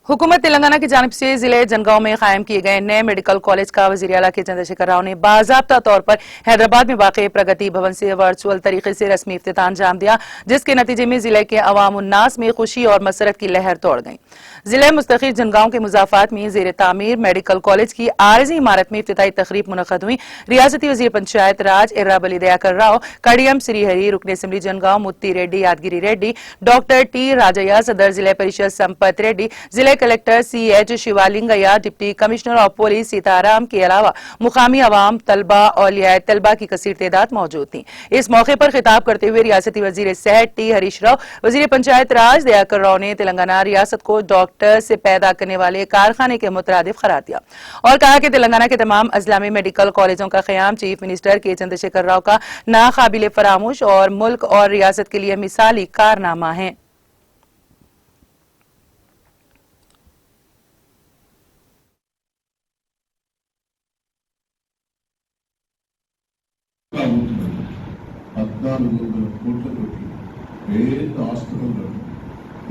हुकूमत तेलंगाना की जानिब से जिले जनगांव में कायम किए गए नए मेडिकल कॉलेज का वज़ीर आला के चंद्रशेखर राव ने बाज़ाब्ता तौर पर हैदराबाद में वाक़ प्रगति भवन से वर्चुअल तरीके से रस्मी इफ्तिताह अंजाम दिया, जिसके नतीजे में जिले के अवाम उन्नास में खुशी और मसरत की लहर दौड़ गई। जिले मुस्तक़िल जनगांव के मुजाफात में ज़ेर तामीर मेडिकल कॉलेज की आरज़ी इमारत में इफ्तिताही तकरीब मुनक़द हुई। रियासती वज़ीर पंचायत राज इर्राबली दयाकर राव, कड़ियम श्रीहरी, रुकन assembly Jangaon Muthireddy, Yadagiri Reddy, doctor T Rajaiah, सदर जिला परिषद संपत रेड्डी, जिले collector CH Sivalingaiah, deputy commissioner of police Sitaram के अलावा मुकामी अवाम, तलबा, औलिया तलबा की कसीर तादाद मौजूद थी। इस मौके पर खिताब करते हुए रियासती वजीर सेहत टी हरीश राव, वजीर पंचायत राज दयाकर राव ने तेलंगाना रियासत को डॉक्टर से पैदा करने वाले कारखाने के मुतरादिफ करार दिया और कहा कि तेलंगाना के तमाम अजला में मेडिकल कॉलेजों का क़याम चीफ मिनिस्टर के चंद्रशेखर राव का नाकाबिले फरामोश और मुल्क और रियासत के लिए मिसाली कारनामा है।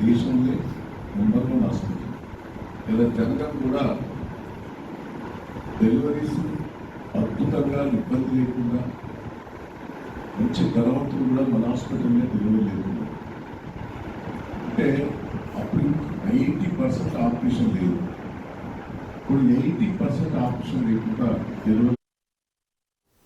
దేశంలో నెంబర్ 1 హాస్పిటల్ ఇలా జరగడం కూడా డెలివరీస్ అద్భుతంగా ఇబ్బంది లేకుండా మంచి ధనవంతులు కూడా మన హాస్పిటల్లో డెలివరీ లేకుండా అంటే అప్పుడు 90% ఆపరేషన్ లేదు, ఇప్పుడు 80% ఆపరేషన్ లేకుండా డెలివరీ